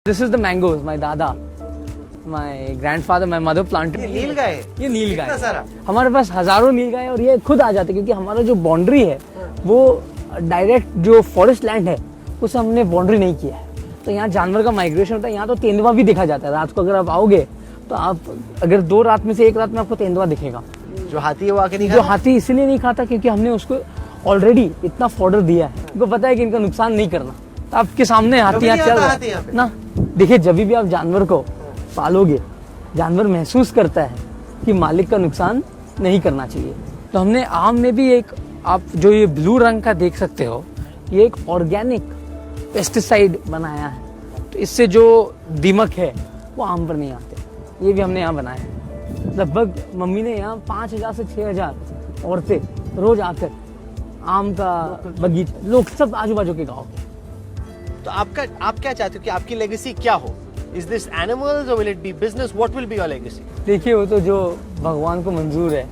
This is the mangoes. My dada, my grandfather, my mother planted. ये नील गाय, ये नील गाय कितना सारा? हमारे पास हजारों नील गाय और ये खुद आ जाते क्योंकि हमारा जो बाउंड्री है वो डायरेक्ट जो फॉरेस्ट लैंड है उसे हमने बाउंड्री नहीं किया है। तो यहाँ जानवर का माइग्रेशन होता है। यहाँ तो तेंदुआ भी देखा जाता है। रात को अगर आप आओगे तो आप अगर 2 रात में से 1 रात में आपको तेंदुआ दिखेगा। जो हाथी है वो आके नहीं जो हाथी इसलिए नहीं खाता क्योंकि हमने उसको ऑलरेडी इतना फॉर्डर दिया है। उनको पता है कि इनका नुकसान नहीं करना। तो आपके सामने हाथी यहाँ चल रहा है ना। देखिए जब भी आप जानवर को पालोगे जानवर महसूस करता है कि मालिक का नुकसान नहीं करना चाहिए। तो हमने आम में भी एक, आप जो ये ब्लू रंग का देख सकते हो, ये एक ऑर्गेनिक पेस्टिसाइड बनाया है। तो इससे जो दीमक है वो आम पर नहीं आते। ये भी हमने यहाँ बनाया है। लगभग मम्मी ने यहाँ 5000 से 6000 औरतें रोज आकर आम का बगीचा, लोग सब आजू बाजू के गाँव के। तो आप क्या चाहते हो कि आपकी लेगेसी क्या हो? Is this animals or will it be business? What will be your legacy? देखिए वो तो जो भगवान को मंजूर है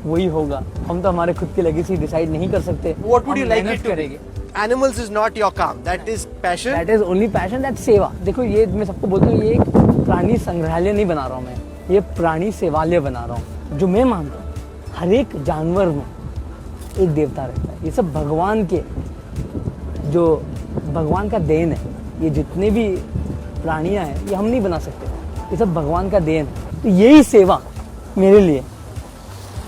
वही होगा। हम तो हमारे खुद की लेगेसी डिसाइड नहीं कर सकते। What would you like मेहनत it to करेंगे। be? Animals is not your काम. That is passion. That is only passion, that सेवा। देखो ये मैं सबको बोलता हूँ, ये एक प्राणी संग्रहालय नहीं बना रहा हूँ मैं, ये प्राणी सेवालय बना रहा हूँ। जो मैं मानता हूँ हर एक जानवर में एक देवता रहता है। ये सब भगवान के, जो भगवान का देन है। ये जितने भी प्राणियां हैं ये हम नहीं बना सकते, ये सब भगवान का देन है। तो यही सेवा मेरे लिए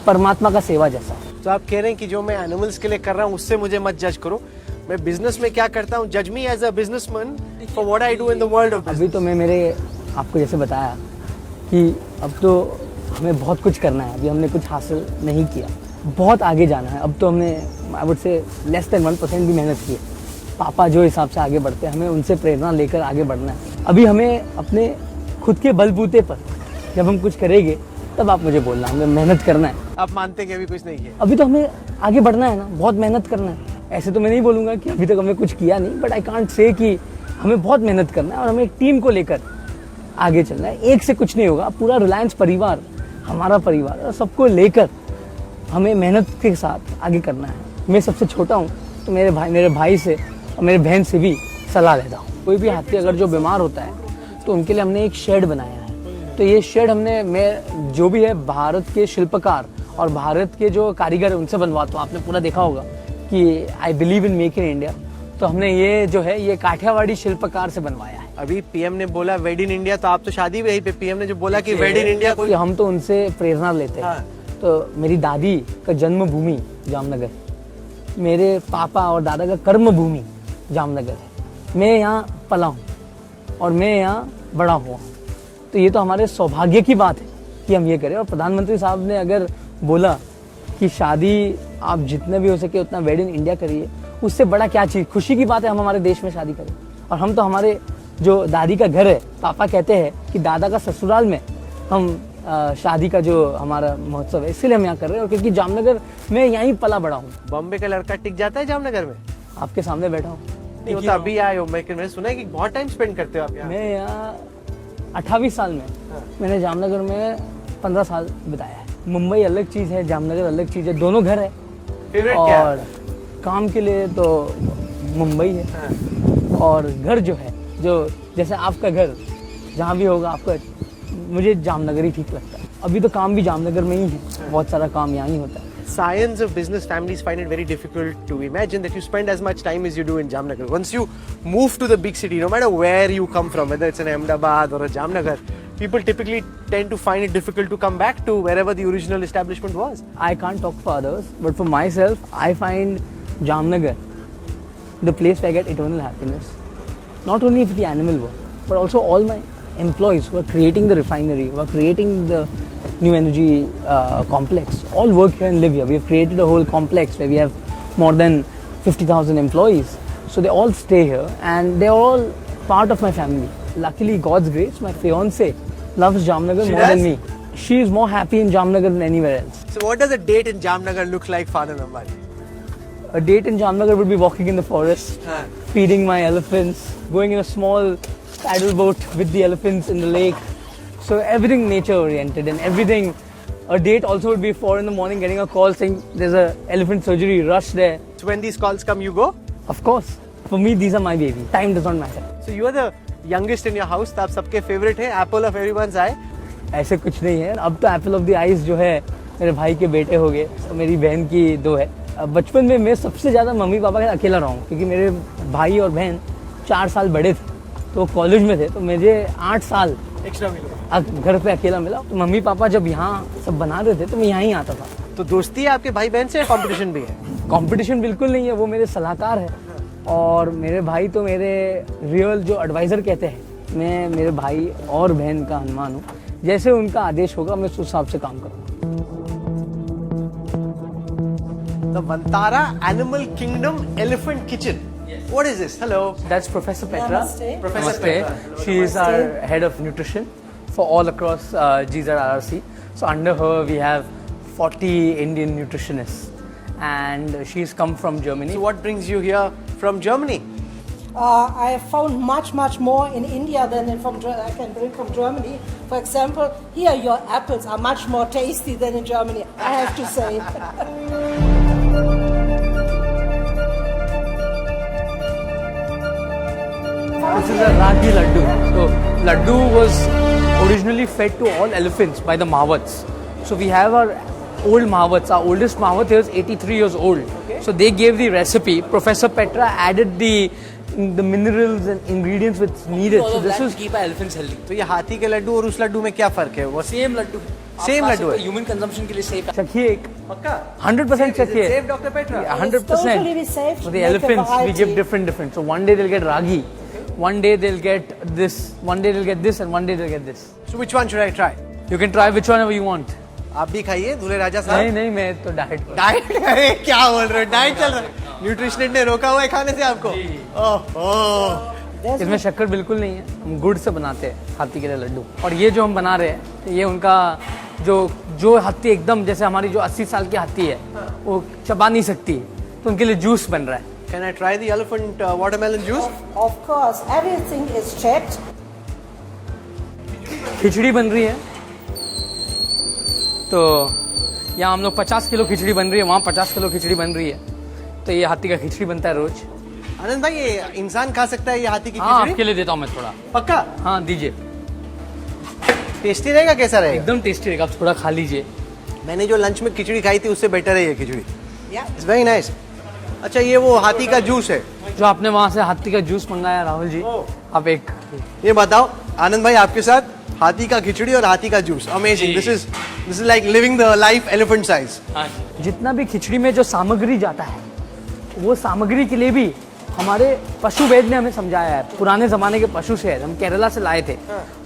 परमात्मा का सेवा जैसा। तो आप कह रहे हैं कि जो मैं एनिमल्स के लिए कर रहा हूँ उससे मुझे मत जज करो। मैं बिजनेस में क्या करता हूँ, जज me as a businessman for what I do in the world of business. अभी तो मैं मेरे आपको जैसे बताया कि अब तो हमें बहुत कुछ करना है। अभी हमने कुछ हासिल नहीं किया, बहुत आगे जाना है। अब तो हमने I would say less than 1% भी मेहनत की है। पापा जो हिसाब से आगे बढ़ते हैं हमें उनसे प्रेरणा लेकर आगे बढ़ना है। अभी हमें अपने खुद के बलबूते पर जब हम कुछ करेंगे तब आप मुझे बोलना, हमें मेहनत करना है। आप मानते हैं कि अभी कुछ नहीं किया? अभी तो हमें आगे बढ़ना है ना, बहुत मेहनत करना है। ऐसे तो मैं नहीं बोलूँगा कि अभी तक हमें कुछ किया नहीं, बट आई कांट से कि हमें बहुत मेहनत करना है और हमें एक टीम को लेकर आगे चलना है। एक से कुछ नहीं होगा, पूरा रिलायंस परिवार हमारा परिवार और सबको लेकर हमें मेहनत के साथ आगे करना है। मैं सबसे छोटा हूँ तो मेरे भाई से और मेरे बहन से भी सलाह लेता हूँ। कोई भी हाथी अगर जो बीमार होता है तो उनके लिए हमने एक शेड बनाया है। तो ये शेड मैं जो भी है भारत के शिल्पकार और भारत के जो कारीगर है उनसे बनवाता हूँ। आपने पूरा देखा होगा कि I believe in make in India. तो हमने ये जो है ये काठियावाड़ी शिल्पकार से बनवाया है। अभी पीएम ने बोला वेड इन इंडिया, तो आप तो शादी भी यहीं पे, पीएम ने जो बोला कि वेड इन इंडिया, कोई हम तो उनसे प्रेरणा लेते हैं। तो मेरी दादी का जन्मभूमि जामनगर, मेरे पापा और दादा का कर्म भूमि जामनगर है। मैं यहाँ पला हूँ और मैं यहाँ बड़ा हुआ हूँ। तो ये तो हमारे सौभाग्य की बात है कि हम ये करें। और प्रधानमंत्री साहब ने अगर बोला कि शादी आप जितने भी हो सके उतना वेड इन इंडिया करिए, उससे बड़ा क्या चीज़, खुशी की बात है हम हमारे देश में शादी करें। और हम तो हमारे जो दादी का घर है, पापा कहते हैं कि दादा का ससुराल में हम शादी का जो हमारा महोत्सव है, इसीलिए हम यहाँ कर रहे हैं। और क्योंकि जामनगर में यहीं पला बड़ा हूँ। बॉम्बे का लड़का टिक जाता है जामनगर में? आपके सामने बैठा हूँ। नहीं, वो तो अभी आए हो। मैंने सुना है कि बहुत टाइम स्पेंड करते हो आप यहाँ। मैं यहाँ 28 साल में मैंने जामनगर में 15 साल बिताया है। मुंबई अलग चीज़ है, जामनगर अलग चीज़ है, दोनों घर है। फेवरेट और क्या है? काम के लिए तो मुंबई है। और घर जो है, जो जैसे आपका घर जहाँ भी होगा आपका, मुझे जामनगर ही ठीक लगता है। अभी तो काम भी जामनगर में ही है, बहुत सारा काम यहाँ ही होता है। Scions of business families find it very difficult to imagine that you spend as much time as you do in Jamnagar. Once you move to the big city, no matter where you come from, whether it's an Ahmedabad or a Jamnagar, people typically tend to find it difficult to come back to wherever the original establishment was. I can't talk for others, but for myself, I find Jamnagar the place where I get eternal happiness. Not only for the animal world, but also all my employees who are creating the refinery, who are creating the new energy complex, all work here and live here. We have created a whole complex where we have more than 50,000 employees. So they all stay here and they're all part of my family. Luckily, God's grace, my fiance loves Jamnagar more than me. She is more happy in Jamnagar than anywhere else. So what does a date in Jamnagar look like for Anand Ambani? A date in Jamnagar would be walking in the forest, feeding my elephants, going in a small paddle boat with the elephants in the lake. So everything nature oriented and everything. A date also would be 4 in the morning getting a call saying there's a elephant surgery, rush there. So when these calls come, you go? Of course. For me, these are my baby. Time does not matter. So you are the youngest in your house, तो आप सबके favorite है, apple of everyone's eye. ऐसे कुछ नहीं है, अब तो एप्पल ऑफ द आइज जो है मेरे भाई के बेटे हो गए, मेरी बहन की 2 है। बचपन में मैं सबसे ज़्यादा मम्मी पापा का अकेला रहा हूँ, क्योंकि मेरे भाई और बहन 4 साल बड़े थे, तो कॉलेज में थे, तो मुझे 8 साल Extra मिला. घर पे अकेला मिला। तो मम्मी पापा जब यहाँ सब बना रहे थे तो मैं यहाँ ही आता था। तो दोस्ती है आपके भाई बहन से या कंपटीशन भी है? कंपटीशन बिल्कुल नहीं है, वो मेरे सलाहकार है और मेरे भाई तो मेरे रियल जो एडवाइज़र कहते हैं। मैं मेरे भाई और बहन का हनुमान हूँ, जैसे उनका आदेश होगा मैं उस हिसाब से काम करूँगा। The Vantara Animal Kingdom Elephant Kitchen. What is this? Hello. That's Professor Petra. Namaste. Professor Petra. She is our head of nutrition for all across GZRRC. So under her we have 40 Indian nutritionists, and she's come from Germany. So what brings you here from Germany? I have found much more in India than I can bring from Germany. For example, here your apples are much more tasty than in Germany, I have to say. This is a Ragi Laddu. So Laddu was originally fed to all elephants by the Mahawats. So we have our old Mahawats. Our oldest Mahawat is 83 years old. Okay. So they gave the recipe. Professor Petra added the minerals and ingredients which needed. So this is keep our elephants healthy. तो ये हाथी के लड्डू और उस लड्डू में क्या फर्क है? वो Same laddu. Same laddu है? Human consumption के लिए safe है. चखिए एक पक्का? 100% चखिए. Save Dr. Petra. Yeah, It's 100%. totally be safe For to the make a elephants, we variety. give different. So one day they'll get ragi, one day they'll get this, one day they'll get this, and one day they'll get this. So which one should I try? You can try which one you want. आप भी खाइए दूल्हे राजा नहीं साहब. नहीं मैं तो diet पर। डाइट? अरे क्या बोल रहे हो? डाइट चल रहा है? न्यूट्रिशनिस्ट ने रोका हुआ है खाने से आपको? ओह. There's इसमें शक्कर बिल्कुल नहीं है, हम गुड़ से बनाते हैं हाथी के लिए लड्डू। और ये जो हम बना रहे हैं ये उनका जो हाथी एकदम जैसे हमारी जो 80 साल की हाथी है वो चबा नहीं सकती है, तो उनके लिए जूस बन रहा है। Can I try the elephant watermelon juice? Of course, everything is checked. खिचड़ी बन रही है, तो यहाँ हम लोग 50 किलो खिचड़ी बन रही है, वहाँ 50 किलो खिचड़ी बन रही है, तो ये हाथी का खिचड़ी बनता है रोज। आनंद भाई ये इंसान खा सकता है ये हाथी की हाँ खिचड़ी? आपके लिए देता हूँ मैं थोड़ा। पक्का? हाँ दीजिए, टेस्टी रहेगा? कैसा रहेगा? एकदम टेस्टी रहेगा, आप थोड़ा खा लीजिए। मैंने जो लंच में खिचड़ी खाई थी उससे बेटर है ये खिचड़ी. Yeah. It's very nice. अच्छा ये वो हाथी का जूस है? जो आपने वहाँ से हाथी का जूस मंगाया राहुल जी, आप एक ये बताओ आनंद भाई आपके साथ हाथी का खिचड़ी और हाथी का juice. Amazing. This is like living the life elephant size. जितना भी खिचड़ी में जो सामग्री जाता है वो सामग्री के लिए भी हमारे पशु वैद्य ने हमें समझाया है। पुराने जमाने के पशु से हम केरला से लाए थे,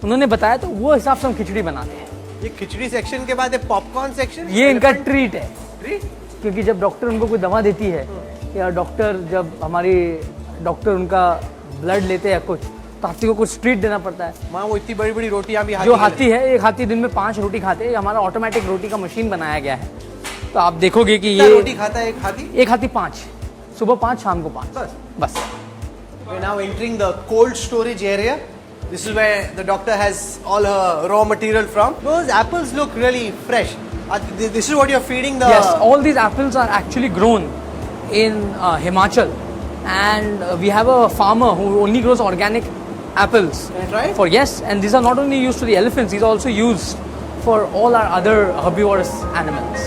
उन्होंने बताया, तो वो हिसाब से हम खिचड़ी बनाते हैं। ये खिचड़ी सेक्शन के बाद पॉपकॉर्न सेक्शन? ये इनका ट्रीट है, ट्रीट? क्योंकि जब डॉक्टर उनको कोई दवा देती है या डॉक्टर उनका ब्लड लेते हैं कुछ, तो हाथी को कुछ ट्रीट देना पड़ता है। माँ वो इतनी बड़ी बड़ी रोटियां भी जो हाथी है, एक हाथी दिन में 5 रोटी खाते हैं। ये हमारा ऑटोमेटिक रोटी का मशीन बनाया गया है, तो आप देखोगे कि कितना ये रोटी खाता है एक हाथी? एक हाथी 5, सुबह 5 शाम को 5 बस। We're now entering the cold storage area. This is where the doctor has all her raw material from. Those apples look really fresh. This is what you're feeding the... Yes, all these apples are actually grown in Himachal, and we have a farmer who only grows organic apples. Can I try it? Yes, and these are not only used for the elephants; these are also used for all our other herbivorous animals.